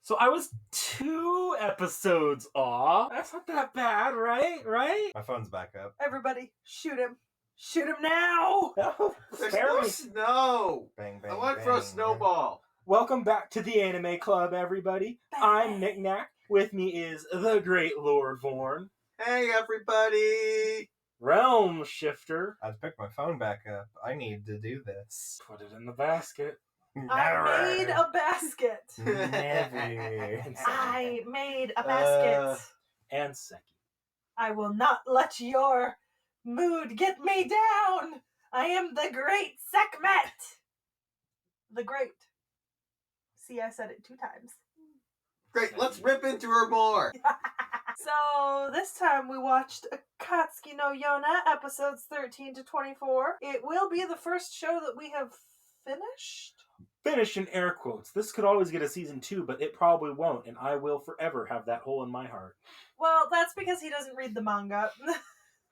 So I was 2 episodes off. That's not that bad, right? My phone's back up. Everybody, shoot him. Shoot him now! No, There's spare no me. snow! Bang, bang, I went bang. for a snowball. Welcome back to the Anime Club, everybody. I'm Nick Knack. With me is the great Lord Vorn. Hey, everybody! Realm Shifter. I had to pick my phone back up. I need to do this. Put it in the basket. I made a basket. Never. I made a basket. And Seki. I will not let your mood get me down. I am the great Sekhmet. The great. See, I said it 2 times. Great, let's rip into her more! So this time we watched Akatsuki No Yona, episodes 13 to 24. It will be the first show that we have finished. Finish in air quotes. This could always get a season 2, but it probably won't, and I will forever have that hole in my heart. Well, that's because he doesn't read the manga.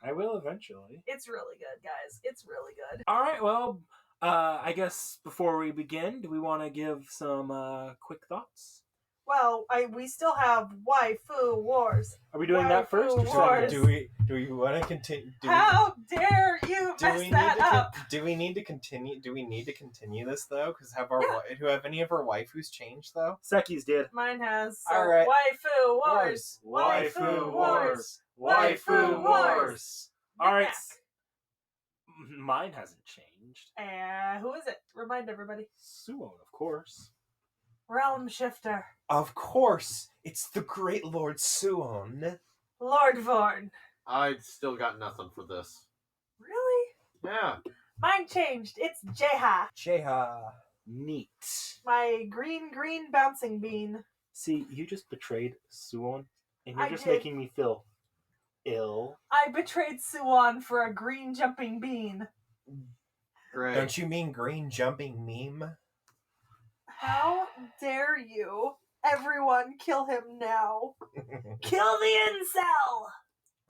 I will eventually. It's really good, guys. It's really good. Alright, well, I guess before we begin, do we want to give some quick thoughts? Well, we still have waifu wars. Are we doing that first? Or Waifu second? wars. Do we want to continue? How dare you mess that up? Do we need to continue? Do we need to continue this though? Because have any of our waifus changed though? Seki's did. Mine has. So All right. Waifu wars. Waifu wars. Waifu wars. Alright. Mine hasn't changed. Who is it? Remind everybody. Suon, of course. Realm Shifter. Of course, it's the great Lord Suon. Lord Vorn. I still got nothing for this. Really? Yeah. Mine changed. It's Jeha. Jeha. Neat. My green bouncing bean. See, you just betrayed Suon, and you're I just did. making me feel ill. I betrayed Suon for a green jumping bean. Great. Don't you mean green jumping meme? How dare you? Everyone kill him now. Kill the incel!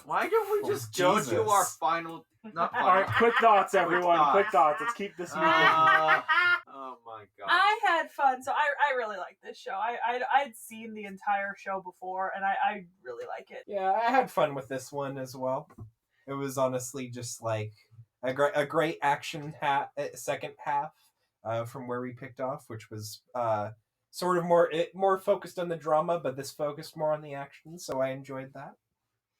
Why don't we Oh, just go Jesus. to our final... Not final. Alright, quick thoughts, everyone. thoughts. Quick thoughts. Let's keep this moving. Oh my god. I had fun, so I really like this show. I'd seen the entire show before, and I really like it. Yeah, I had fun with this one as well. It was honestly just like a great action second half from where we picked off, which was sort of more focused on the drama, but this focused more on the action, so I enjoyed that.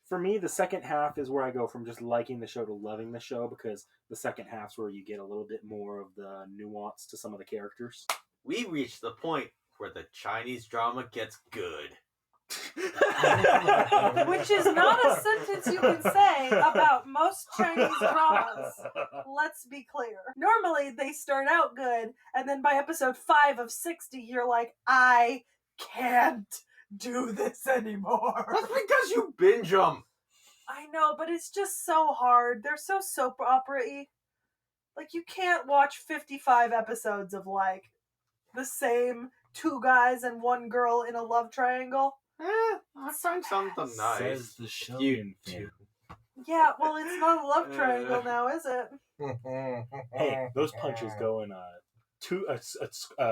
For me, the second half is where I go from just liking the show to loving the show, because the second half's where you get a little bit more of the nuance to some of the characters. We reached the point where the Chinese drama gets good. Which is not a sentence you can say about most Chinese dramas. Let's be clear. Normally, they start out good, and then by episode 5 of 60, you're like, I can't do this anymore. That's because you binge them. I know, but it's just so hard. They're so soap opera-y. Like, you can't watch 55 episodes of, like, the same 2 guys and 1 girl in a love triangle. I find something nice. Says the show. You too. Yeah, well, it's not a love triangle now, is it? Hey, those punches go in a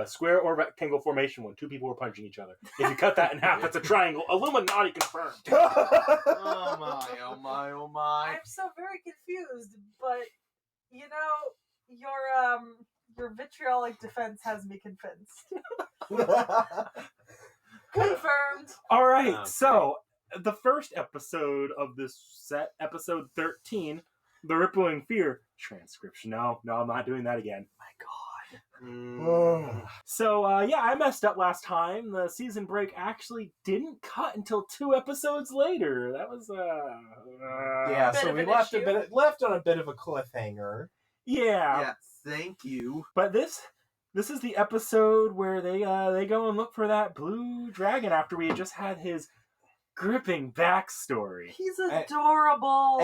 square or rectangle formation when 2 people are punching each other. If you cut that in half, that's a triangle. Illuminati confirmed. Oh my, oh my, oh my. I'm so very confused, but, you know, your vitriolic defense has me convinced. Confirmed. All right, Okay. so the first episode of this set, episode 13, The Rippling Fear transcription. No, I'm not doing that again. My God. So, I messed up last time. The season break actually didn't cut until 2 episodes later. That was, Yeah, Bit so of we an left issue. left on a bit of a cliffhanger. Yeah. Thank you. But this is the episode where they go and look for that blue dragon after we had just had his gripping backstory. He's adorable.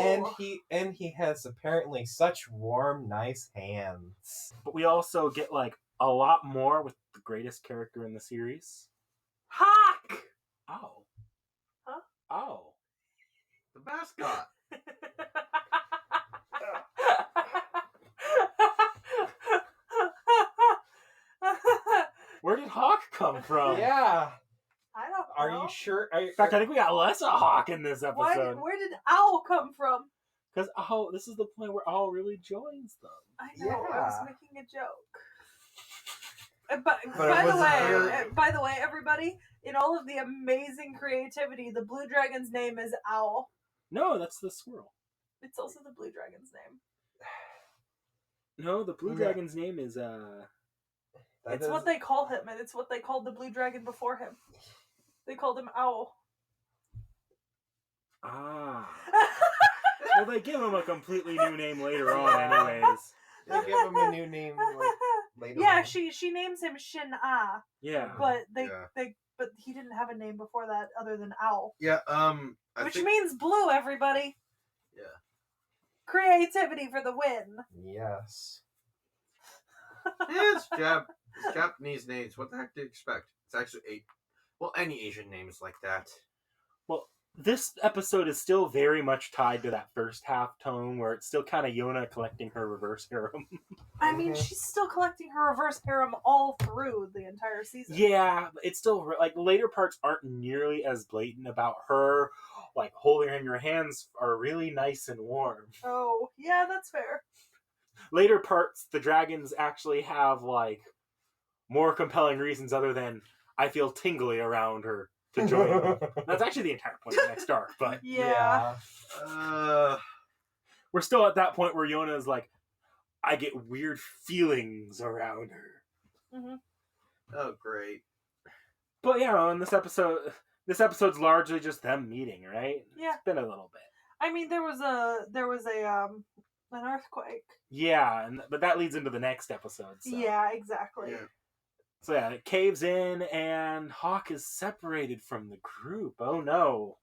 And he has apparently such warm, nice hands. But we also get like a lot more with the greatest character in the series. Hawk! Oh. Huh? Oh. The mascot. Where did Hawk come from? Yeah. I don't know. Are you sure? In fact, I think we got less of Hawk in this episode. Where did Owl come from? Because this is the point where Owl really joins them. I know. I was Yeah. making a joke. But it by the way, everybody, in all of the amazing creativity, the blue dragon's name is Owl. No, that's the squirrel. It's also the blue dragon's name. No, the blue dragon's name is It's what they call him, and it's what they called the blue dragon before him. They called him Owl. Ah. Well, they give him a completely new name later on, anyways. They give him a new name later. Yeah, on. she names him Shin-Ah, Yeah. but but he didn't have a name before that other than Owl. Yeah, Which means blue, everybody. Yeah. Creativity for the win. Yes. It's Japanese names. What the heck do you expect? It's actually any Asian names like that. Well, this episode is still very much tied to that first half tone where it's still kind of Yona collecting her reverse harem. I mean, she's still collecting her reverse harem all through the entire season. Yeah, it's still like later parts aren't nearly as blatant about her. Like holding her in your hands are really nice and warm. Oh, yeah, that's fair. Later parts, the dragons actually have like more compelling reasons other than I feel tingly around her to join them. That's actually the entire point of Next Arc, but Yeah. we're still at that point where Yona is like, I get weird feelings around her. Mm-hmm. Oh, great. But yeah, in this episode's largely just them meeting, right? Yeah. It's been a little bit. I mean, there was an earthquake. Yeah, but that leads into the next episode. So. Yeah, exactly. Yeah. So yeah, it caves in and Hawk is separated from the group. Oh no.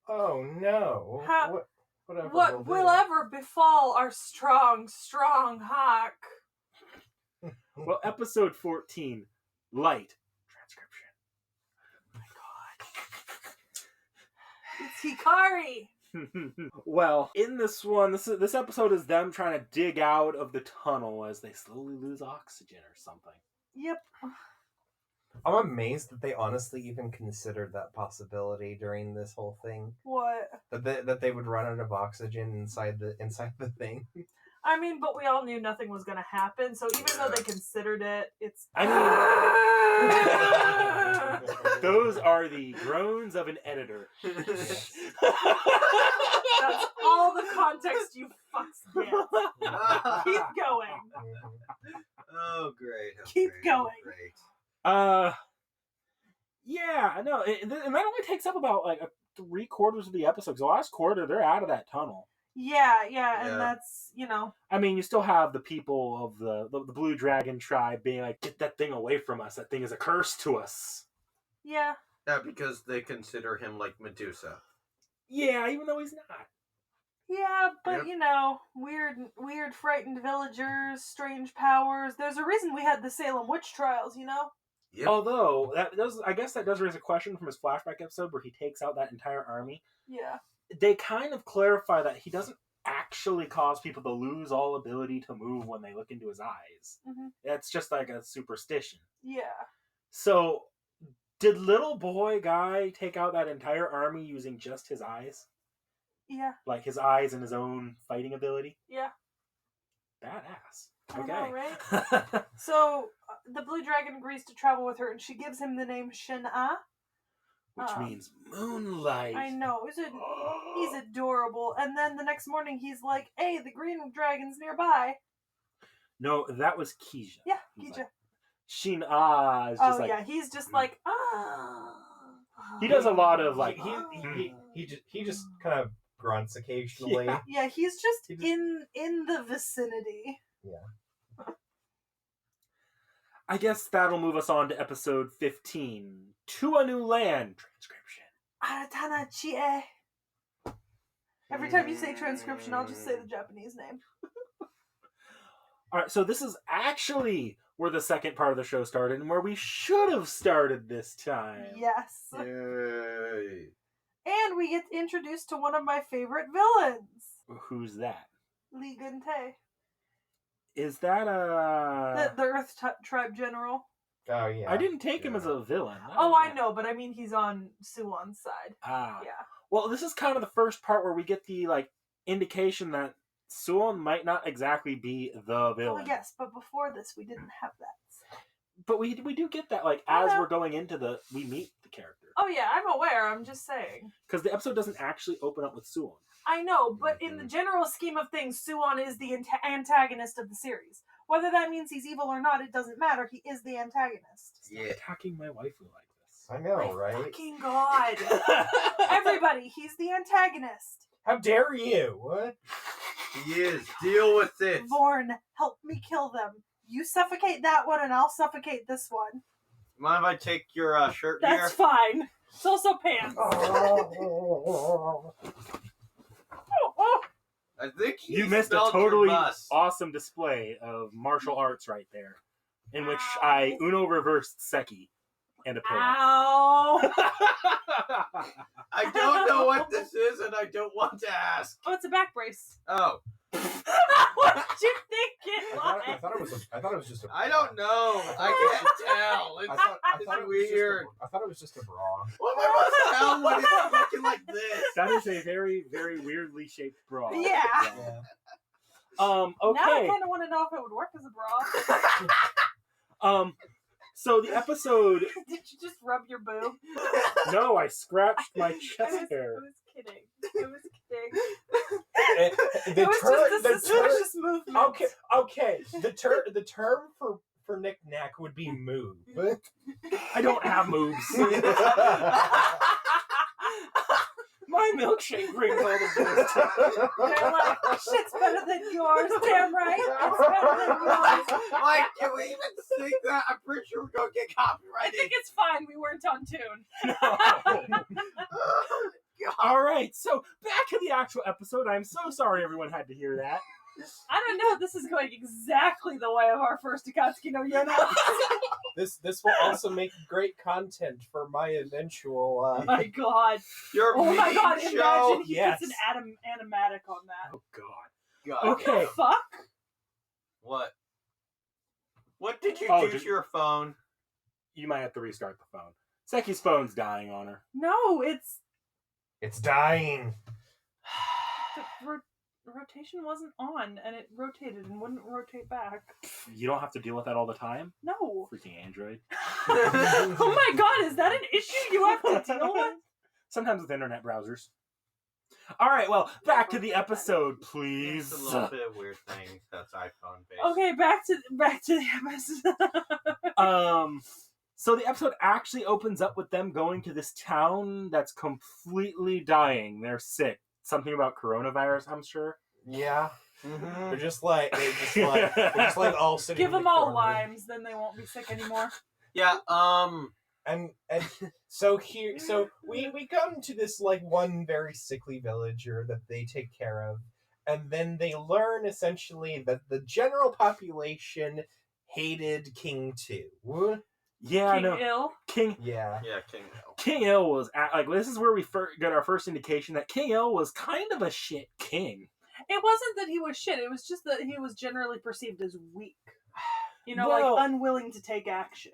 Oh no. What will ever befall our strong Hawk? Well, episode 14, Light. Transcription. It's Hikari. Well, in this one, this episode is them trying to dig out of the tunnel as they slowly lose oxygen or something. Yep. I'm amazed that they honestly even considered that possibility during this whole thing. What? That they would run out of oxygen inside the thing. I mean, but we all knew nothing was going to happen, so even though they considered it, it's... I mean, those are the groans of an editor. That's all the context you fucks get. Keep going. Oh, great. Keep going. Great. Yeah, no, and that only takes up about like 3/4 of the episode. So the last quarter, they're out of that tunnel. Yeah, Yeah. and that's, I mean, you still have the people of the Blue Dragon tribe being like, get that thing away from us. That thing is a curse to us. Yeah. Yeah, because they consider him like Medusa. Yeah, even though he's not. Yeah, but Yep. weird frightened villagers, strange powers. There's a reason we had the Salem witch trials, Yep. Although, I guess that does raise a question from his flashback episode where he takes out that entire army. Yeah. They kind of clarify that he doesn't actually cause people to lose all ability to move when they look into his eyes. Mm-hmm. It's just like a superstition. Yeah. So, did little boy guy take out that entire army using just his eyes? Yeah. Like his eyes and his own fighting ability? Yeah. Badass. I Okay. know, right? So, the Blue Dragon agrees to travel with her, and she gives him the name Shin-Ah. Which means moonlight. I know. He's adorable. And then the next morning, he's like, hey, the Green Dragon's nearby. No, that was Keisha. Yeah, He's Keisha. like, Shin-Ah is just like... he's just like, ah. He does a lot of like... He just kind of grunts occasionally. Yeah. Yeah, he's just in the vicinity. Yeah. I guess that'll move us on to episode 15. To a New Land. Transcription. Aratana Chie. Every time you say transcription, I'll just say the Japanese name. Alright, so this is actually where the second part of the show started and where we should have started this time. Yes. Yay. And we get introduced to one of my favorite villains. Who's that? Li Gun-tae. Is that The Earth Tribe General. Oh yeah. I didn't take him Yeah. as a villain. Oh, I know, but I mean he's on Suwon's side. Ah. Yeah. Well, this is kind of the first part where we get the indication that Suwon might not exactly be the villain. Well, yes, but before this we didn't have that. But we do get that Oh, as no. we're going into we meet the character. Oh yeah, I'm aware. I'm just saying. Because the episode doesn't actually open up with Suwon. I know, but in the general scheme of things, Suwon is the antagonist of the series. Whether that means he's evil or not, it doesn't matter. He is the antagonist. Stop attacking my waifu like this. I know, right? Fucking God. Everybody, he's the antagonist. How dare you? What? He is. Deal with it. Vorn, help me kill them. You suffocate that one and I'll suffocate this one. Mind if I take your shirt That's here? fine. It's also pants. I think he You missed a smelled your totally bus. awesome display of martial arts right there, in which Ow. I Uno reversed Seki and a pillow. Ow. I don't know what this is, and I don't want to ask. Oh, it's a back brace. Oh, What did you think it was? I thought it was just a. I don't know. I can't tell. It's, I it's thought it was weird. I thought it was just a bra. What am I supposed to tell when it's looking like this? That is a very, very weirdly shaped bra. Yeah. Yeah. Now I Okay. kind of want to know if it would work as a bra. So the episode. Did you just rub your boob? No, I scratched my I chest hair. was kidding. I was kidding. The It was just a suspicious movement. Okay. The term for knick-knack would be move. I don't have moves. My milkshake brings all the best. They're like, shit's better than yours. Damn right. It's better than yours. Like, can we even think that? I'm pretty sure we're gonna get I copyrighted. think it's fine. We weren't on tune. All right, so back to the actual episode. I'm so sorry everyone had to hear that. I don't know. This is going exactly the way of our first Akatsuki no Yona. This will also make great content for my eventual. Oh my God. Your Oh my meme God. show. Imagine he Yes. gets an animatic on that. Oh God. God. Okay. Fuck. What? What did you Oh, do to your phone? You might have to restart the phone. Seki's phone's dying on her. No, It's dying. the rotation wasn't on, and it rotated and wouldn't rotate back. You don't have to deal with that all the time. No. Freaking Android. Oh my God, is that an issue you have to deal with? Sometimes with internet browsers. All right, well, back to the episode, please. It's a little bit of weird thing that's iPhone based. Okay, back to the episode. So the episode actually opens up with them going to this town that's completely dying. They're sick. Something about coronavirus, I'm sure. Yeah. Mm-hmm. They're just like all sitting. Give in them the all corner. limes, then they won't be sick anymore. Yeah. And so we come to this like one very sickly villager that they take care of, and then they learn essentially that the general population hated King 2. Yeah, King no. ill. King Yeah. Yeah, King Hill. King Il was this is where we got our first indication that King Il was kind of a shit king. It wasn't that he was shit. It was just that he was generally perceived as weak. You know, Well- like unwilling to take action.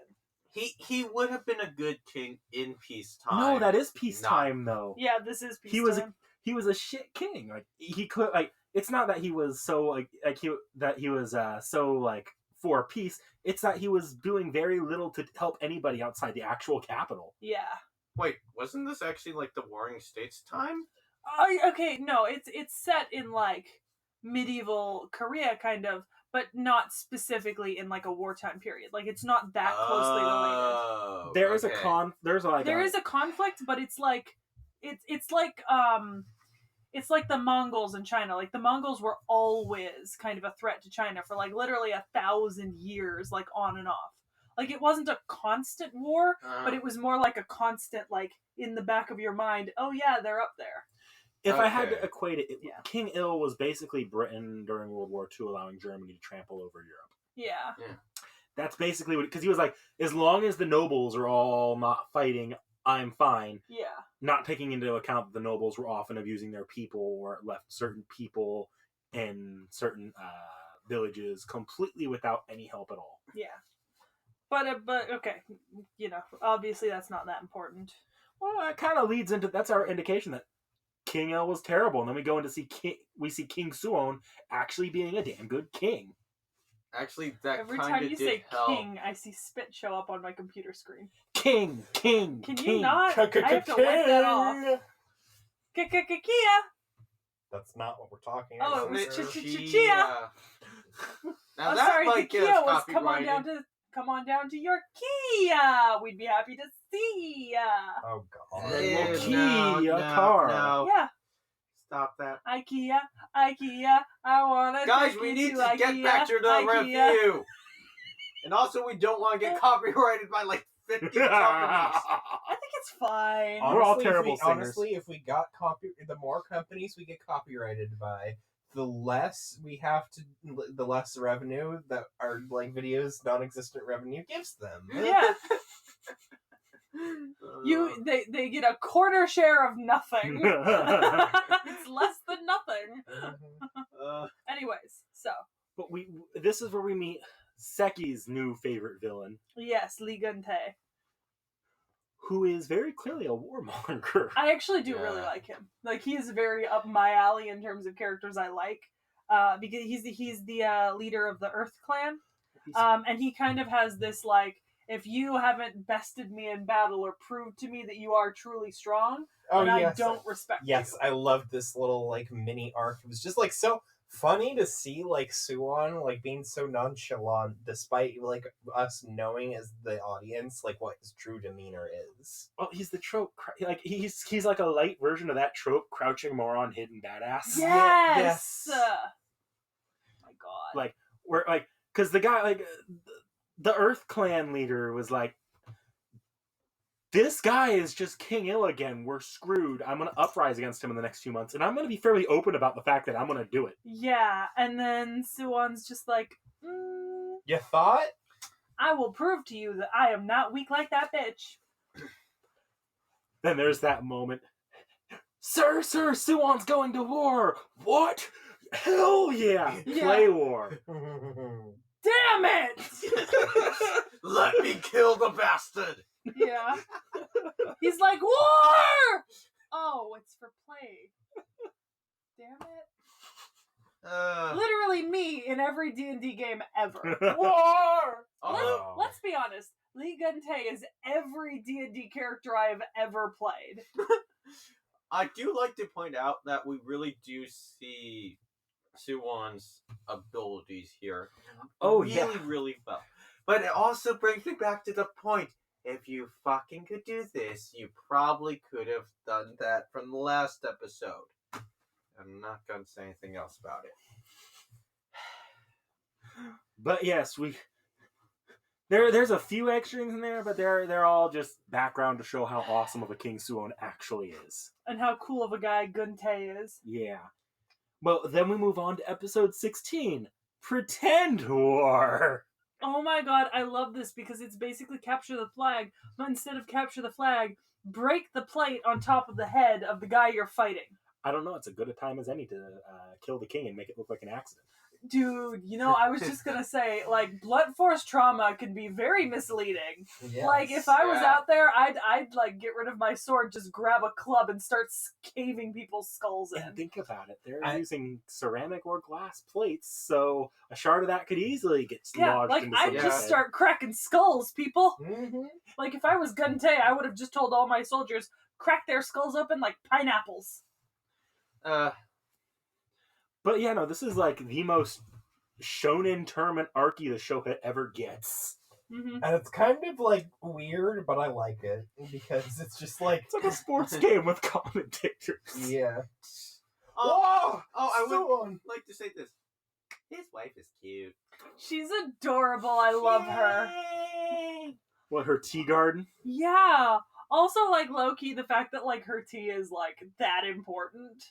He would have been a good king in peacetime. No, that is peacetime though. Yeah, this is peacetime. He was a shit king. Like he could like it's not that he was so he was so like for peace. It's that he was doing very little to help anybody outside the actual capital. Yeah. Wait, wasn't this actually like the Warring States time? Okay, no, it's set in like medieval Korea kind of, but not specifically in like a wartime period. Like it's not that closely related. Oh, There is okay. There Is a conflict, but it's like it's like the Mongols in China. Like the Mongols were always kind of a threat to China for like literally 1,000 years, like on and off. Like it wasn't a constant war, but it was more like a constant, like in the back of your mind. Oh yeah, they're up there. If I had to Okay. equate it, Yeah. King Il was basically Britain during World War II, allowing Germany to trample over Europe. Yeah. That's basically what, because he was like, as long as the nobles are all not fighting, I'm fine. Yeah. Not taking into account that the nobles were often abusing their people or left certain people in certain villages completely without any help at all. Yeah. But okay, obviously that's not that important. Well, that kind of leads into that's our indication that King El was terrible, and then we go in to see King Suon actually being a damn good king. Actually, that Every kind time of you did say help. king, I see spit show up on my computer screen. King. Can you not? I have to wipe that off. Kia. That's not what we're talking Oh, about. it was sir. Chia. Now Oh, that sorry, might the get Kia us was come on down to your Kia. We'd be happy to see ya. Oh god. Well, Ew, Kia car. No. Yeah. Stop that. IKEA, I wanna Guys, take we you need to IKEA, get back to the IKEA. review. And also, we don't want to get copyrighted by like 50 companies. I think it's fine. We're all terrible singers. Honestly, if we got the more companies we get copyrighted by, the less revenue that our like videos non-existent revenue gives them. Yeah. They get a quarter share of nothing. It's less than nothing. Anyways, so. But this is where we meet Seki's new favorite villain, Yes, Lee Gun-tae. who is very clearly a warmonger. I actually do really like him. Like, he is very up my alley in terms of characters I like. Because he's the leader of the Earth Clan. And he kind of has this, like, if you haven't bested me in battle or proved to me that you are truly strong, then I don't respect you. Yes, I loved this little, like, mini arc. It was just, like, so funny to see, like, Suwon, like, being so nonchalant, despite, like, us knowing as the audience, like, what his true demeanor is. Well, he's the trope. Like, he's like a light version of that trope, crouching moron, hidden badass. Yes! Oh my god. Like, we're, like, because the guy, like, the Earth Clan leader was like, this guy is just King Il again. We're screwed. I'm going to uprise against him in the next few months. And I'm going to be fairly open about the fact that I'm going to do it. Yeah, and then Suwon's just like, You thought? I will prove to you that I am not weak like that bitch. Then there's that moment. Sir, Suwon's going to war. What? Hell yeah. Play war. Damn it! Let me kill the bastard! Yeah. He's like, war! Oh, it's for play. Damn it. Literally me in every D&D game ever. War! Let's be honest. Lee Gun-tae is every D&D character I have ever played. I do like to point out that we really do see Suwon's abilities here. Really well. But it also brings me back to the point. If you fucking could do this, you probably could have done that from the last episode. I'm not going to say anything else about it. But yes, there's a few extras in there, but they're all just background to show how awesome of a King Suwon actually is. And how cool of a guy Gun-tae is. Yeah. Well, then we move on to episode 16, Pretend War. Oh my god, I love this because it's basically capture the flag, but instead of capture the flag, break the plate on top of the head of the guy you're fighting. I don't know, it's as good a time as any to kill the king and make it look like an accident. Dude, I was just gonna say, like, blunt force trauma can be very misleading. Yes, like, if I was out there, I'd like get rid of my sword, just grab a club and start caving people's skulls in. And think about it, they're using ceramic or glass plates, so a shard of that could easily get lodged like, into I'd somebody's just head. start cracking skulls, people. Mm-hmm. Like, if I was Gun-tae, I would have just told all my soldiers, crack their skulls open like pineapples. But yeah, no, this is like the most shonen tournament arcy the show ever gets. Mm-hmm. And it's kind of like weird, but I like it because it's just like it's like a sports game with commentators. Yeah. I would like to say this. His wife is cute. She's adorable. I love her. What, her tea garden? Yeah. Also, like, low-key, the fact that, like, her tea is, like, that important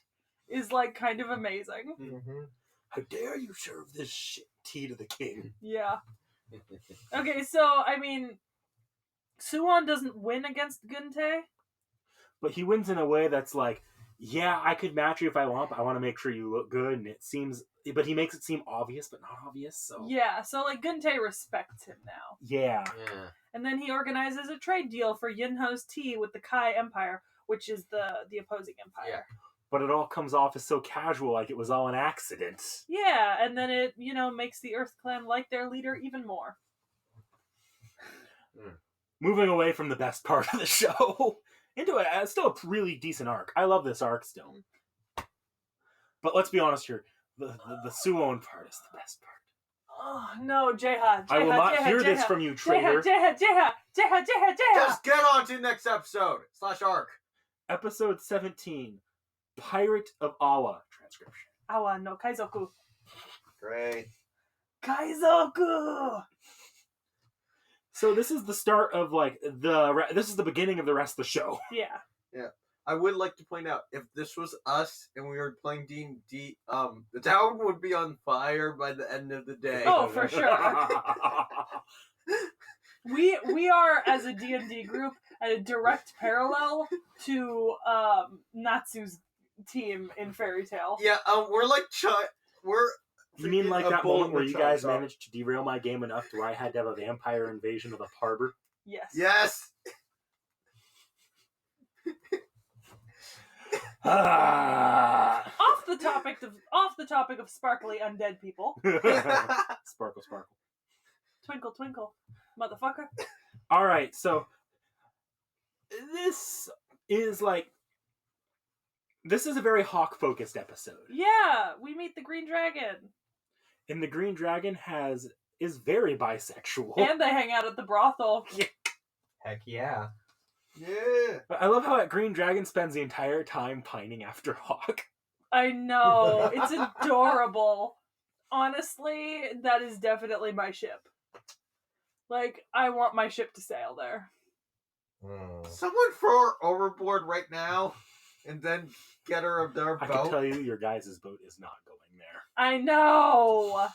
is, like, kind of amazing. Mm-hmm. How dare you serve this shit tea to the king? Yeah. Okay, so, I mean, Suwon doesn't win against Gun-tae. But he wins in a way that's like, Yeah, I could match you if I want, but I want to make sure you look good, and it seems... But he makes it seem obvious, but not obvious, so... Yeah, so like Guntei respects him now. Yeah. Yeah. And then he organizes a trade deal for Yunho's tea with the Kai Empire, which is the opposing empire. Yeah. But it all comes off as so casual, like it was all an accident. Yeah, and then it, makes the Earth Clan like their leader even more. Moving away from the best part of the show into still a really decent arc. I love this arc still. But let's be honest here, the Suwon part is the best part. Oh no, J.H.E. I will not hear this from you, traitor. J.H.E. Just get on to the next episode / arc. Episode 17, Pirate of Awa transcription. Awa no Kaizoku. Great. Kaizoku! So this is the start of this is the beginning of the rest of the show. Yeah. I would like to point out, if this was us and we were playing D&D, the town would be on fire by the end of the day. Oh, for sure. We are, as a D&D group, at a direct parallel to Natsu's team in Fairy Tale. Yeah, we're like we're. You mean like a that bull moment in where the you china guys shop. managed to derail my game enough to where I had to have a vampire invasion of a harbor? Yes. Yes. Off the topic of sparkly undead people. Sparkle, sparkle. Twinkle, twinkle, motherfucker. All right, so this is a very Hawk-focused episode. Yeah, we meet the Green Dragon. And the Green Dragon is very bisexual. And they hang out at the brothel. Heck yeah. Yeah. I love how that Green Dragon spends the entire time pining after Hawk. I know. It's adorable. Honestly, that is definitely my ship. Like, I want my ship to sail there. Someone throw her overboard right now, and then get her of their I boat. can tell you, your guys' boat is not going there. I know.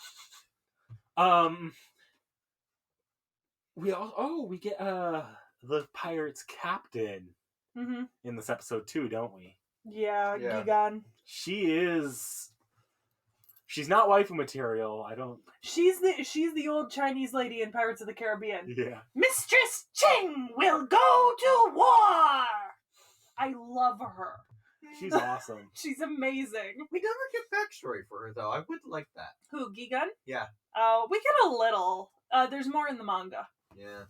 We get the pirate's captain Mm-hmm. in this episode too, don't we? Yeah, Yeah. Gigan. She's not waifu material. She's the old Chinese lady in Pirates of the Caribbean. Yeah. Mistress Ching will go to war. I love her. She's awesome. She's amazing. We never get backstory for her, though. I would like that. Who, Gigan? Yeah. Oh, we get a little. There's more in the manga. Yeah.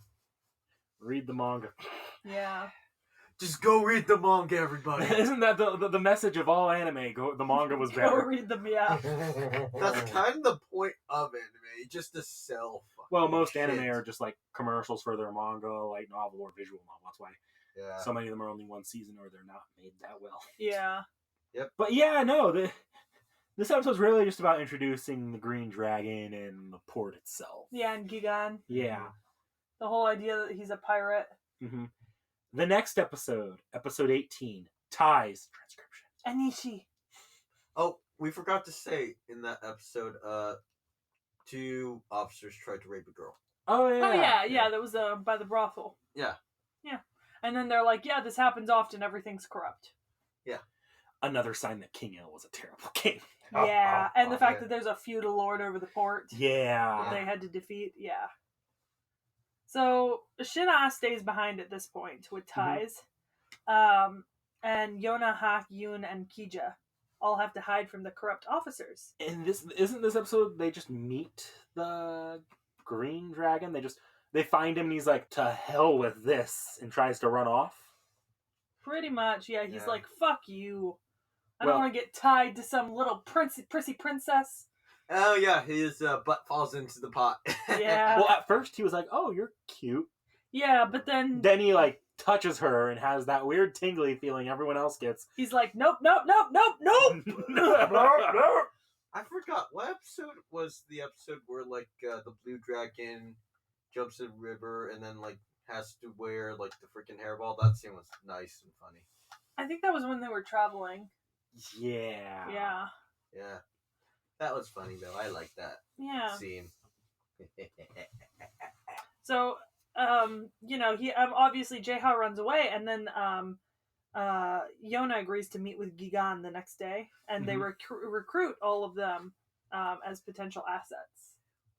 Read the manga. Yeah. Just go read the manga, everybody. Isn't that the message of all anime? The manga was Go better. read them, yeah. That's kind of the point of anime, just to sell. Well, most shit. anime are just like commercials for their manga, like novel or visual novel. That's why Yeah. so many of them are only one season or they're not made that well. Yeah. But yeah, no, this episode's really just about introducing the Green Dragon and the port itself. Yeah, and Gigan. Yeah. The whole idea that he's a pirate. Mm-hmm. The next episode 18, T.H.E transcription. Anishi. Oh, we forgot to say in that episode, 2 officers tried to rape a girl. Oh yeah. Oh, yeah. That was by the brothel. Yeah. Yeah. And then they're like, yeah, this happens often. Everything's corrupt. Another sign that King Il was a terrible king. Yeah. And the fact yeah. that there's a feudal lord over the port. Yeah. They had to defeat. Yeah. So Shina stays behind at this point with Ties. And Yona, Hak, Yoon, and Kija all have to hide from the corrupt officers. And isn't this episode they just meet the Green Dragon? They find him and he's like, to hell with this, and tries to run off. Pretty much, yeah. He's Yeah. like, fuck you. I Well- don't want to get tied to some little prissy princess. Oh yeah, his butt falls into the pot. Yeah. Well, at first he was like, oh, you're cute. Yeah, but then Then he like touches her and has that weird tingly feeling everyone else gets. he's like, nope, nope, nope, nope, nope. I forgot what episode was the episode where like the blue dragon jumps in the river and then like has to wear like the freaking hairball. That scene was nice and funny. I think that was when they were traveling. Yeah. Yeah. Yeah, that was funny though. I like that Yeah. scene. So, he obviously J.H.E runs away, and then Yona agrees to meet with Gigan the next day, and they recruit all of them as potential assets.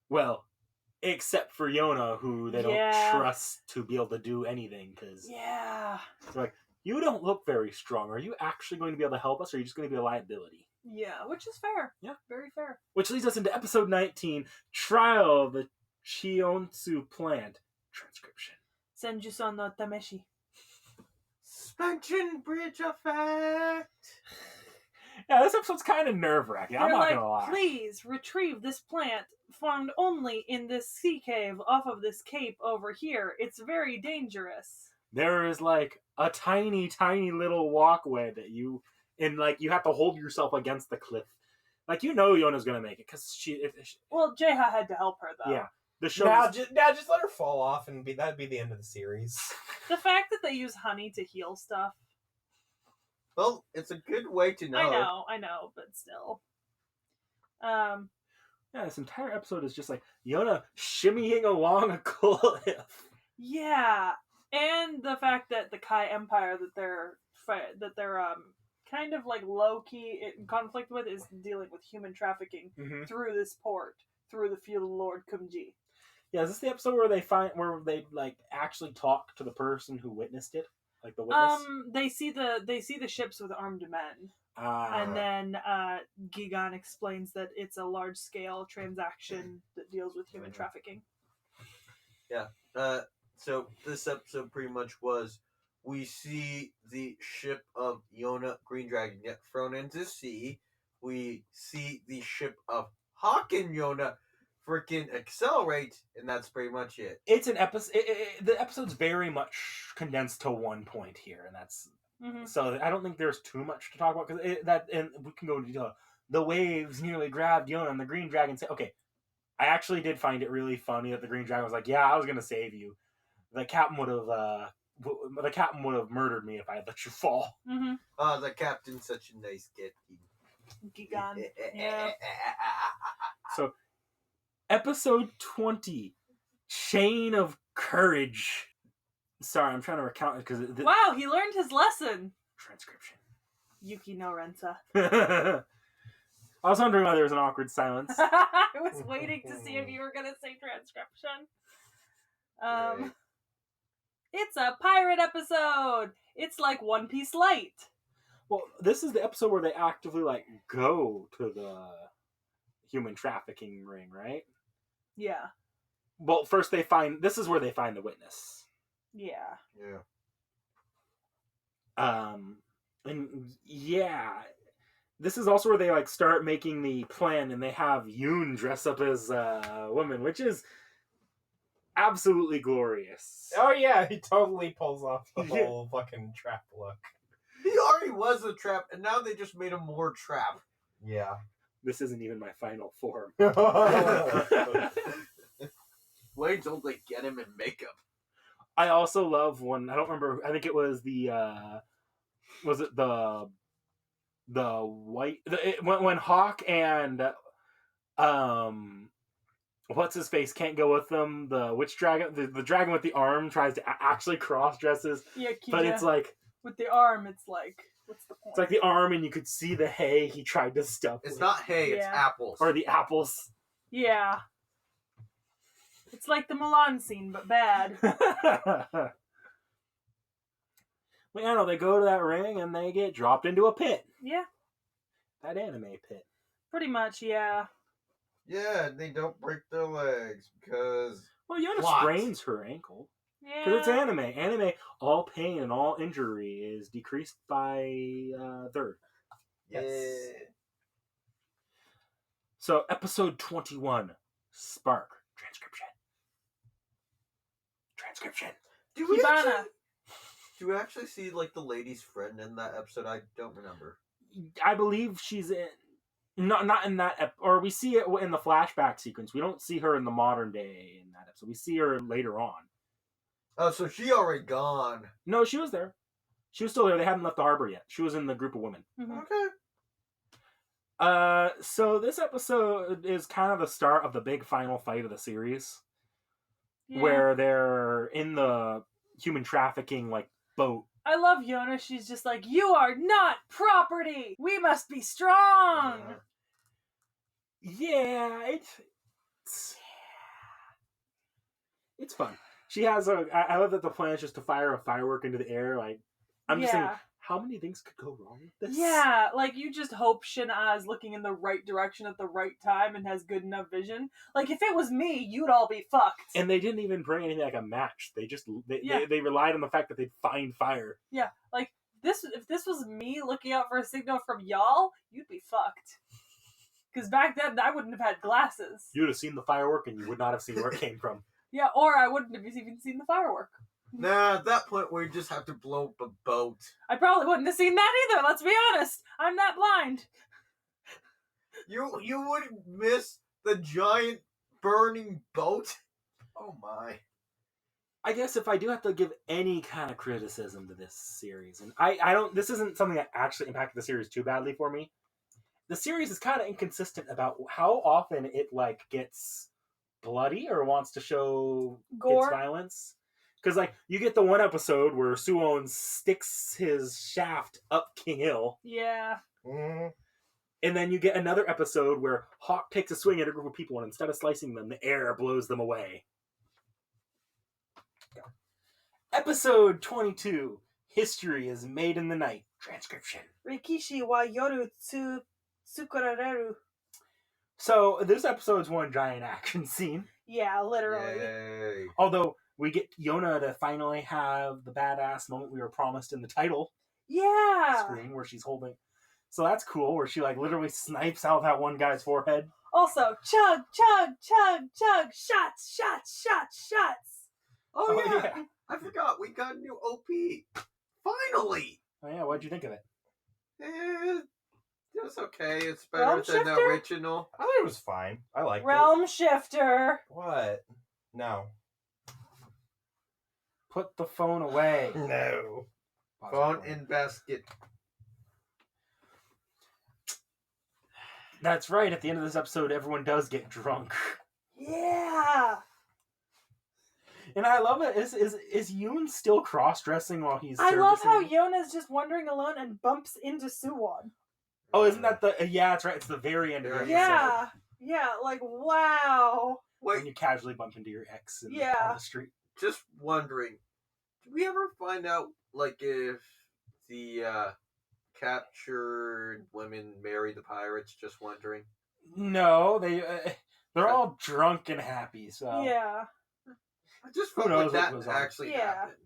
Well, except for Yona, who they don't trust to be able to do anything, because they're like, you don't look very strong. Are you actually going to be able to help us, or are you just going to be a liability? Yeah, which is fair. Yeah. Very fair. Which leads us into episode 19, Trial of the Chionsu Plant. Transcription. Senjuso no Tameshi. Suspension bridge effect. Yeah, this episode's kind of nerve-wracking. I'm not gonna lie. Please retrieve this plant found only in this sea cave off of this cape over here. It's very dangerous. There is like a tiny, tiny little walkway that you have to hold yourself against the cliff. Like, you know Yona's gonna make it because Well, Jeha had to help her though. Yeah. The show just let her fall off and that'd be the end of the series. The fact that they use honey to heal stuff. Well, it's a good way to know. I know, but still. Yeah, this entire episode is just like Yona shimmying along a cliff. Yeah, and the fact that the Kai Empire that they're kind of like low key in conflict with is dealing with human trafficking through this port, through the feudal lord Kumji. Yeah, is this the episode where they like actually talk to the person who witnessed it, like the witness? They see the ships with armed men, and then Gigan explains that it's a large scale transaction that deals with human trafficking. Yeah. So this episode pretty much was, we see the ship of Yona Green Dragon get thrown into sea. We see the ship of Hawk and Yona freaking accelerate, and that's pretty much it. It's an episode. The episode's very much condensed to one point here, and that's so. I don't think there's too much to talk about because and we can go into detail. The waves nearly grabbed Yona, and the Green Dragon said, "Okay." I actually did find it really funny that the Green Dragon was like, "Yeah, I was gonna save you. The captain would have murdered me if I had let you fall." Oh, the captain's such a nice kid. Gigan. Yeah. So, episode 20, Chain of Courage. Sorry, I'm trying to recount it because wow, he learned his lesson. Transcription. Yuki no Rensa. I was wondering why there was an awkward silence. I was waiting to see if you were going to say transcription. Right. It's a pirate episode. It's like One Piece Light. Well, this is the episode where they actively like go to the human trafficking ring, right? Yeah. Well, first this is where they find the witness. Yeah. And yeah, this is also where they like start making the plan, and they have Yoon dress up as a woman, which is absolutely glorious. Oh yeah, he totally pulls off the whole fucking trap look. He already was a trap, and now they just made him more trap. Yeah. This isn't even my final form. Wait until they get him in makeup. I also love one. I don't remember. I think it was the white when Hawk and what's his face can't go with them. The witch dragon, the dragon with the arm tries to actually cross dresses. Yeah, Kija. But it's like with the arm. It's like, what's the point? It's like the arm, and you could see the hay he tried to stuff. It's with. not hay. It's apples. Or the apples. Yeah. It's like the Milan scene, but bad. Well, yeah, no, they go to that ring and they get dropped into a pit. Yeah. That anime pit. Pretty much, yeah. Yeah, they don't break their legs because... Well, Yona sprains her ankle. Yeah. Because it's anime. Anime, all pain and all injury is decreased by a third. Yes. Yeah. So, episode 21, Spark. Transcription. Do we actually see like the lady's friend in that episode? I don't remember. I believe she's in... Not in that... or we see it in the flashback sequence. We don't see her in the modern day in that episode. We see her later on. Oh, so she already gone. No, she was there. She was still there. They hadn't left the harbor yet. She was in the group of women. Mm-hmm. Okay. So this episode is kind of the start of the big final fight of the series. Yeah. Where they're in the human trafficking, like, boat I love Yona. She's just like, you are not property. We must be strong. Yeah, it's fun. She has I love that the plan is just to fire a firework into the air. Like, I'm just thinking, how many things could go wrong with this? Yeah, like you just hope Shin-Ah is looking in the right direction at the right time and has good enough vision. Like if it was me, you'd all be fucked. And they didn't even bring anything like a match. They just they relied on the fact that they'd find fire. Yeah, like if this was me looking out for a signal from y'all, you'd be fucked. Because back then I wouldn't have had glasses. You would have seen the firework and you would not have seen where it came from. Yeah, or I wouldn't have even seen the firework. Nah, at that point we just have to blow up a boat. I probably wouldn't have seen that either, let's be honest. I'm that blind. You would miss the giant burning boat? Oh my. I guess if I do have to give any kind of criticism to this series, and I don't, this isn't something that actually impacted the series too badly for me. The series is kind of inconsistent about how often it like gets bloody or wants to show Gore. its violence. Because like you get the one episode where Suwon sticks his shaft up King Il. Yeah. Mm-hmm. And then you get another episode where Hawk takes a swing at a group of people and instead of slicing them, the air blows them away. Episode 22. History is made in the night. Transcription. Rikishi wa yoru tsukurareru. So this episode's one giant action scene. Yeah, literally. Yay. Although we get Yona to finally have the badass moment we were promised in the title Yeah. screen where she's holding. So that's cool, where she like literally snipes out that one guy's forehead. Also, chug, chug, chug, chug, shots, shots, shots, shots. Oh yeah. I forgot, we got a new OP. Finally! Oh yeah, what'd you think of it? It was okay. It's better Realm than the Shifter? original. I thought it was fine. I liked it. Realm Shifter. What? No. Put the phone away. No. Phone in basket. That's right, at the end of this episode, everyone does get drunk. Yeah. And I love it. Is Yoon still cross-dressing while he's I love how servicing? Yona's just wandering alone and bumps into Suwon. Oh, isn't that the... yeah, that's right. It's the very end of the episode. Yeah. Yeah, like, wow. When Wait, you casually bump into your ex on the street. just wondering. Did we ever find out, like, if the captured women marry the pirates? Just wondering. No, they're all drunk and happy, so... Yeah. I just Who felt knows like what that goes on. actually Yeah. happened.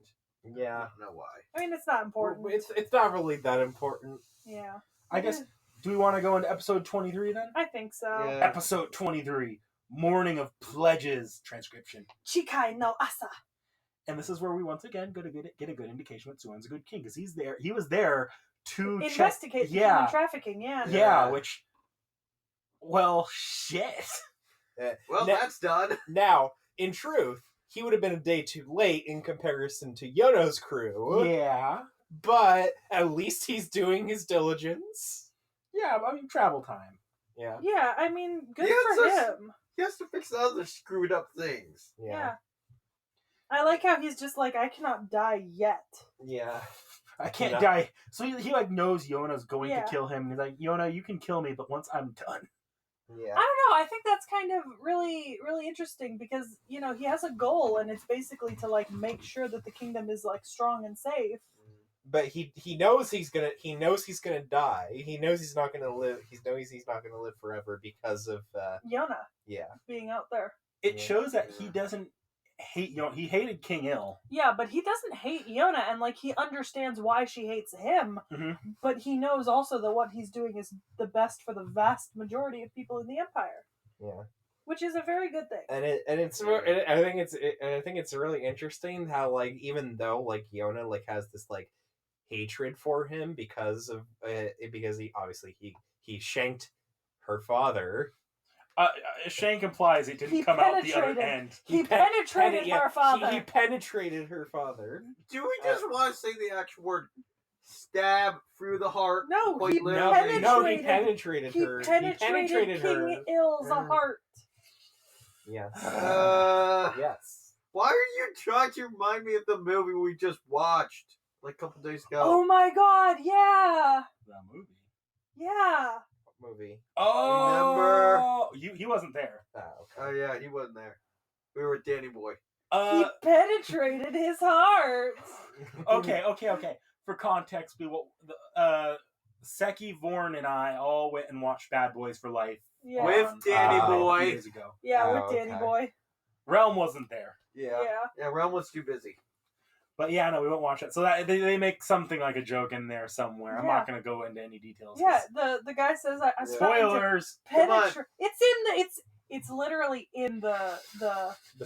I Yeah. don't know why. I mean, it's not important. It's not really that important. Yeah. I guess, do we want to go into episode 23 then? I think so. Yeah. Episode 23, Morning of Pledges, transcription. Chikai no asa. And this is where we once again get a good indication that Suwon's a good king, because he was there to Investigate check, human trafficking, yeah. Yeah, which, well, shit. Well, Now- that's done. Now, in truth, he would have been a day too late in comparison to Yono's crew. Yeah. But at least he's doing his diligence. Yeah, I mean, travel time. Yeah. Yeah, I mean, good Yeah, for it's him. He has to fix the other screwed up things. Yeah. I like how he's just like, I cannot die yet. Yeah. I can't Yeah. die. So he like knows Yona's going Yeah. to kill him. He's like, Yona, you can kill me, but once I'm done. Yeah. I don't know. I think that's kind of really, really interesting because, you know, he has a goal and it's basically to like make sure that the kingdom is like strong and safe. But he knows he's gonna die. He knows he's not gonna live. He knows he's not gonna live forever because of Yona yeah. being out there. It Yeah. shows that he doesn't hate Yona. He hated King Il. Yeah, but he doesn't hate Yona and like he understands why she hates him. Mhm. But he knows also that what he's doing is the best for the vast majority of people in the empire. Yeah. Which is a very good thing. And I think it's really interesting how like even though like Yona like has this like hatred for him because he shanked her father. Shank implies it didn't He come out the other penetrated. end. He penetrated her father. He penetrated her father. Do we just want to say the actual word stab through the heart? No, quite he literally? No, he penetrated- penetrated He her. penetrated King Il's Mm. heart. Yes. Uh, Yes. Why are you trying to remind me of the movie we just watched? like a couple days ago. Oh my god, yeah! The movie. Yeah! Movie. Oh, he wasn't there. Oh, Oh yeah, he wasn't there. We were with Danny Boy. He penetrated his heart! Okay. For context, Seki, Vorn, and I all went and watched Bad Boys for Life. Yeah. With Danny Boy. Years ago. Yeah, Oh, with Danny okay. Boy. Realm wasn't there. Yeah. Realm was too busy. But yeah, no, we won't watch it. So that they make something like a joke in there somewhere. I'm Yeah. not going to go into any details. Yeah, the guy says I Spoilers. penetrate. It's literally in the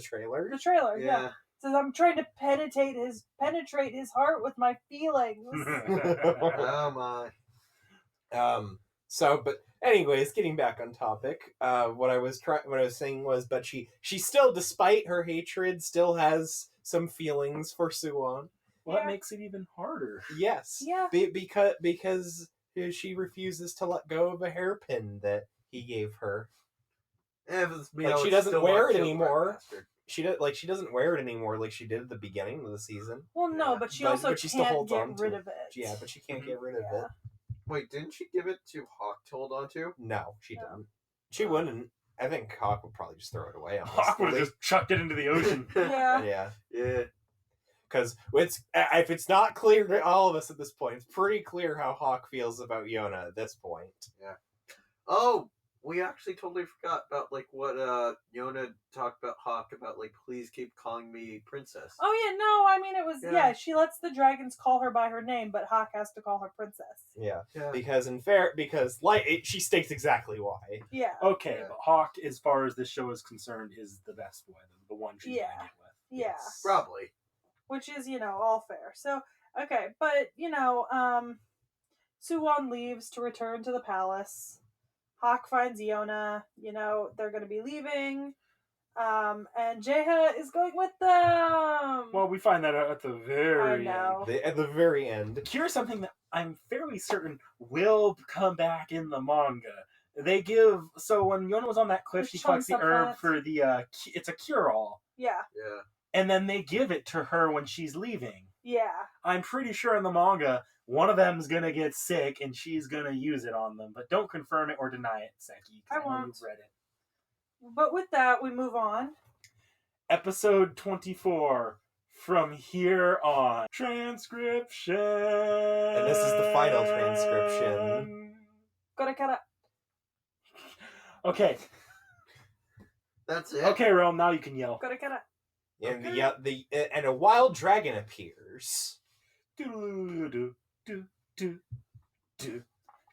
trailer. The trailer, yeah. It says I'm trying to penetrate his heart with my feelings. Oh my. So, but anyways, getting back on topic, what I was saying was, but she still, despite her hatred, still has some feelings for Suwon. Well, that makes it even harder. Yes. Yeah. Because she refuses to let go of a hairpin that he gave her. She doesn't wear it anymore. She doesn't wear it anymore like she did at the beginning of the season. Well, no, but she also can't get rid of it. Yeah, but she can't get rid of it. Wait, didn't she give it to Hawk to hold on to? No, she didn't. She wouldn't. I think Hawk would probably just throw it away. Hawk would have just chucked it into the ocean. Yeah. Yeah. Because if it's not clear to all of us at this point, it's pretty clear how Hawk feels about Yona at this point. Yeah. Oh, we actually totally forgot about what Yona talked about Hawk about please keep calling me princess. Oh yeah, no, I mean it was she lets the dragons call her by her name, but Hawk has to call her princess. Yeah. Yeah. Because she states exactly why. Yeah. Okay, but Hawk, as far as this show is concerned, is the best one, the one she's gonna get with. Yeah. Yes. Probably. Which is, all fair. So, okay, but Suwon leaves to return to the palace. Hawk finds Yona, they're going to be leaving, and Jeha is going with them. Well, we find that out at the very end. At the very end. Here's something that I'm fairly certain will come back in the manga. They give, so when Yona was on that cliff, she collects the herb for it's a cure-all. Yeah. Yeah. And then they give it to her when she's leaving. Yeah. I'm pretty sure in the manga, one of them's gonna get sick and she's gonna use it on them. But don't confirm it or deny it, Seki. I won't. You've read it. But with that, we move on. Episode 24. From here on. Transcription. And this is the final transcription. Gorakara. Okay. That's it. Okay, Realm, now you can yell. Gorakara. And and a wild dragon appears.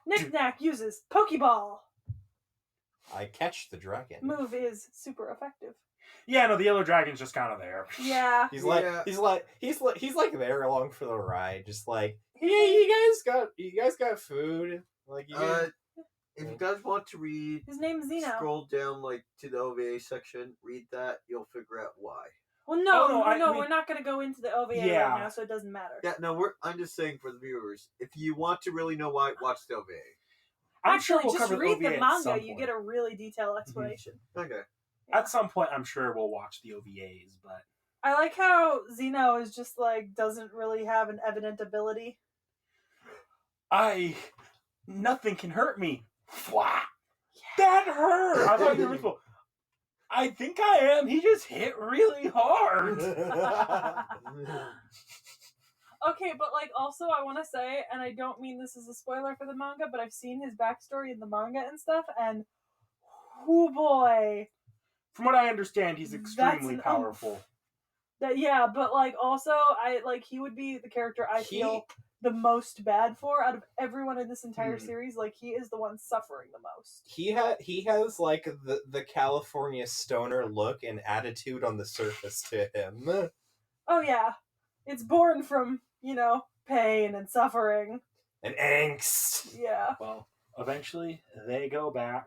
Knick-Knack uses Pokeball. I catch the dragon. Move is super effective. Yeah, no, the yellow dragon's just kind of there. Yeah. He's like there along for the ride, just like, hey, you guys got food? If you guys want to read, his name's Zeno. Scroll down to the OVA section, read that, you'll figure out why. Well, no, we're not going to go into the OVA right now, so it doesn't matter. Yeah, no, I'm just saying for the viewers, if you want to really know why, watch the OVA. I'm sure we'll just cover read the the OVA manga. You get a really detailed explanation. Okay. Yeah. At some point, I'm sure we'll watch the OVAs, but I like how Zeno is just doesn't really have an evident ability. Nothing can hurt me. That hurt. I thought you were I think I am. He just hit really hard. Okay, but also I want to say, and I don't mean this as a spoiler for the manga, but I've seen his backstory in the manga and stuff, and oh boy. From what I understand, he's extremely powerful. But also he would be the character I feel the most bad for out of everyone in this entire series. He is the one suffering the most. He has the California stoner look and attitude on the surface to him. Oh yeah. It's born from, pain and suffering. And angst. Yeah. Well, eventually they go back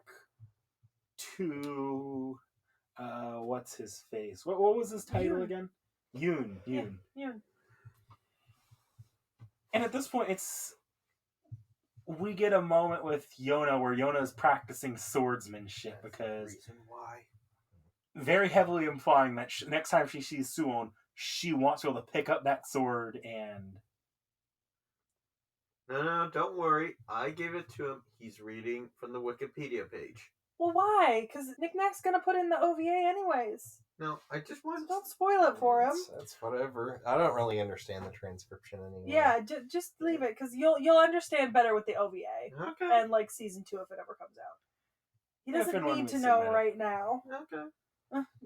to what's his face? What was his title again? Yoon. Yeah, Yoon. And at this point, we get a moment with Yona where Yona is practicing swordsmanship because very heavily implying that next time she sees Suwon, she wants to be able to pick up that sword and No, don't worry. I gave it to him. He's reading from the Wikipedia page. Well, why? Because Knick-Knack's gonna put in the OVA anyways. No, I just So want... don't spoil it for him. That's whatever. I don't really understand the transcription anymore. Yeah, just leave it because you'll understand better with the OVA Okay. and like season 2 if it ever comes out. He If doesn't and when need we to submit know it. right now. Okay.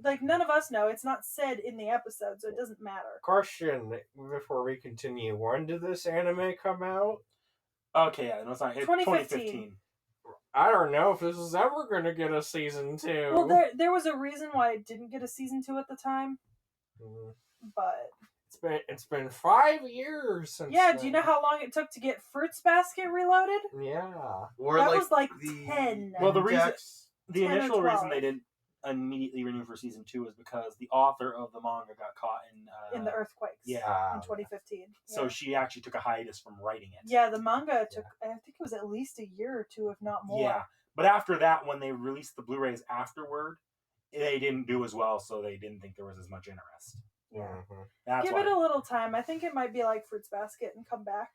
Like none of us know. It's not said in the episode, so it doesn't matter. Question before we continue: when did this anime come out? Okay, yeah, no, it's not. 2015. I don't know if this is ever going to get a season 2. Well, there was a reason why it didn't get a season 2 at the time, Mhm. but It's been 5 years since. yeah. Do you know how long it took to get Fruits Basket reloaded? Yeah. Or That like was like the 10. Well, the reason- index. The 10 or initial reason 12. they didn't immediately renew for season 2 was because the author of the manga got caught in in the earthquakes. yeah. In 2015. So yeah. she actually took a hiatus from writing it. Yeah, the manga took. I think it was at least a year or two, if not more. Yeah. But after that, when they released the Blu-rays afterward, they didn't do as well, so they didn't think there was as much interest. Yeah. Mm-hmm. That's Give why. it a little time. I think it might be like Fruits Basket and come back.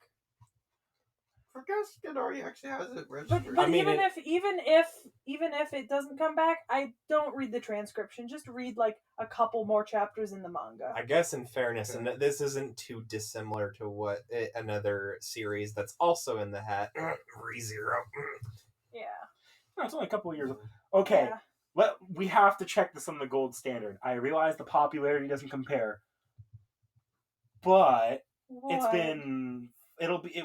For Gasket already actually has it But, registered. but I mean, even if it doesn't come back, I don't read the transcription. Just read like a couple more chapters in the manga. I guess in fairness, and this isn't too dissimilar to what another series that's also in the hat, ReZero. Yeah. No, it's only a couple of years. Okay, Yeah. well, we have to check this on the gold standard. I realize the popularity doesn't compare, but it's What? been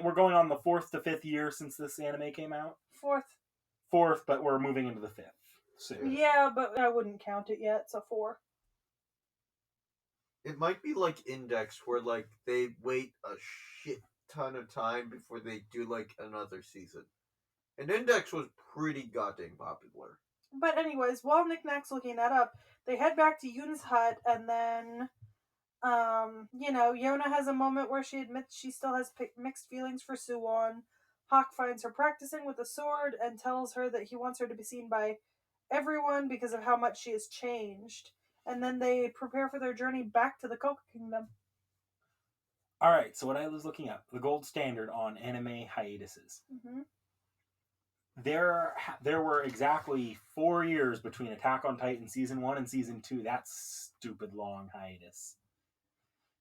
we're going on the 4th to 5th year since this anime came out. 4th, but we're moving into the 5th soon. Yeah, but I wouldn't count it yet. So 4. It might be like Index, where like they wait a shit ton of time before they do like another season. And Index was pretty goddamn popular. But anyways, while Knick-Knack's looking that up, they head back to Yoon's hut, and then, Yona has a moment where she admits she still has mixed feelings for Suwon. Hawk finds her practicing with a sword and tells her that he wants her to be seen by everyone because of how much she has changed. And then they prepare for their journey back to the Coca Kingdom. All right, so what I was looking up, the gold standard on anime hiatuses. Mm-hmm. There were exactly 4 years between Attack on Titan season 1 and season 2. That's stupid long hiatus.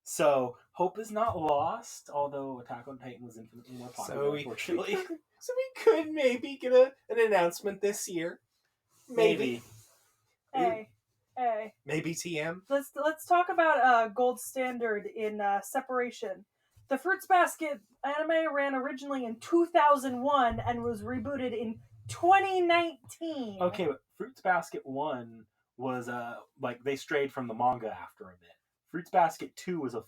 So hope is not lost, although Attack on Titan was infinitely more popular. Unfortunately, So we could maybe get an announcement this year. Maybe. Hey. Maybe TM. Let's talk about gold standard in separation. The Fruits Basket anime ran originally in 2001 and was rebooted in 2019. Okay, but Fruits Basket 1 was like they strayed from the manga after a bit. Fruits Basket 2 was the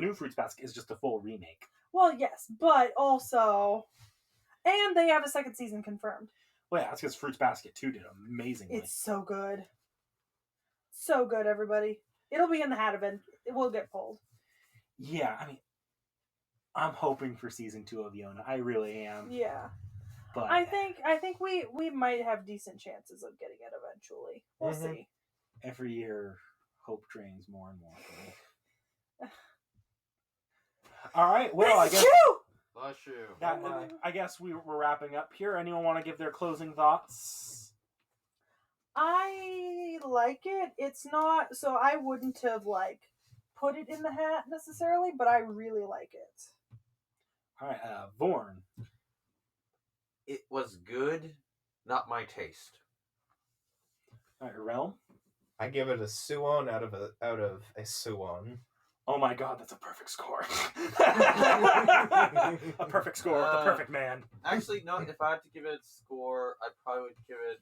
new Fruits Basket is just a full remake. Well, yes, but also, and they have a second season confirmed. Well, yeah, that's because Fruits Basket 2 did amazingly. It's so good. So good, everybody. It'll be in the hat event. It will get pulled. Yeah, I mean, I'm hoping for season 2 of Yona. I really am. Yeah. But I think we might have decent chances of getting it eventually. We'll see. every year, hope drains more and more for me. All right, well, I guess Bless you. I guess we're wrapping up here. Anyone want to give their closing thoughts? I like it. It's not so I wouldn't have put it in the hat necessarily, but I really like it. All right, Vorn. It was good, not my taste. All right, Realm. I give it a Suwon out of a Suwon. Oh my god, that's a perfect score. A perfect score with the perfect man. Actually, no, if I had to give it a score, I probably would give it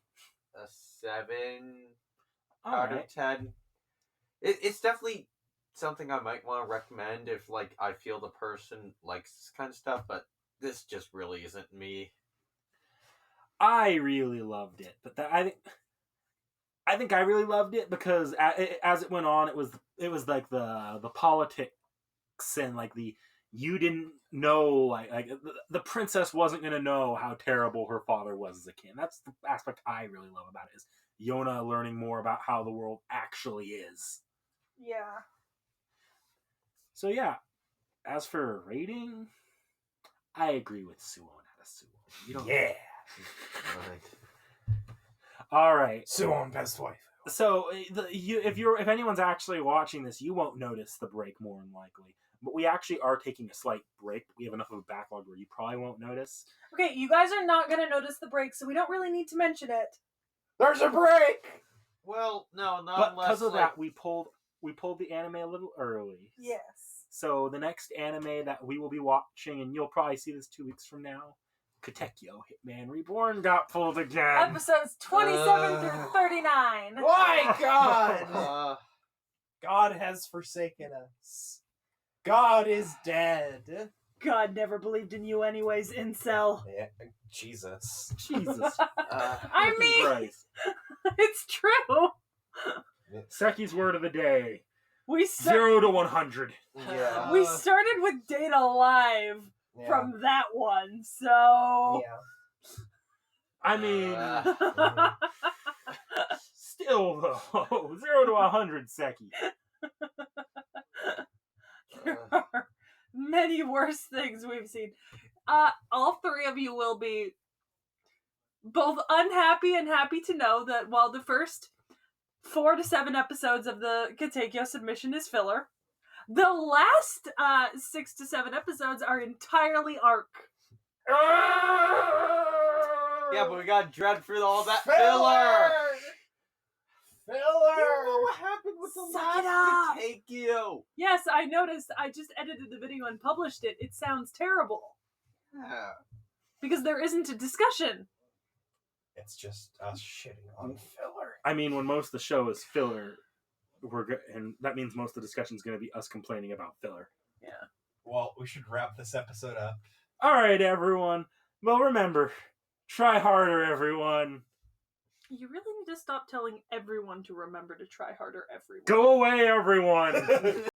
a 7 out of 10. It's definitely something I might want to recommend if I feel the person likes this kind of stuff, but this just really isn't me. I really loved it, but I think I really loved it because as it went on, it was like the politics and you didn't know the princess wasn't gonna know how terrible her father was as a kid. That's the aspect I really love about it, is Yona learning more about how the world actually is. Yeah. So yeah, as for rating, I agree with Suwon at a Suwon. You don't. Yeah. All right. Suwon best wife. So if anyone's actually watching this, you won't notice the break more than likely. But we actually are taking a slight break. We have enough of a backlog where you probably won't notice. Okay, you guys are not going to notice the break, so we don't really need to mention it. There's a break. Well, no, not But unless because of like, that, we pulled the anime a little early. Yes. So the next anime that we will be watching, and you'll probably see this 2 weeks from now, Akatsuki Hitman Reborn got pulled again. Episodes 27 through 39. My God! God has forsaken us. God is dead. God never believed in you anyways, incel. Yeah, Jesus. Jesus. I mean, Christ. it's true. Seki's word of the day. We 0 to 100. Yeah. we started with Data Live Yeah. from that one, so... Yeah. I mean, Uh, still though, 0 to 100, Seki. There are many worse things we've seen. All three of you will be both unhappy and happy to know that while the first 4 to 7 episodes of the Katekyo submission is filler, the last 6 to 7 episodes are entirely arc. yeah, but we got dread through all that Filler! filler. Filler! You know what happened with the Suck it last up. Katekyo? Yes, I noticed. I just edited the video and published it. It sounds terrible Yeah. because there isn't a discussion. It's just us shitting on filler. I mean, when most of the show is filler, and that means most of the discussion is going to be us complaining about filler. Yeah. Well, we should wrap this episode up. All right, everyone. Well, remember, try harder, everyone. You really need to stop telling everyone to remember to try harder, everyone. Go away, everyone.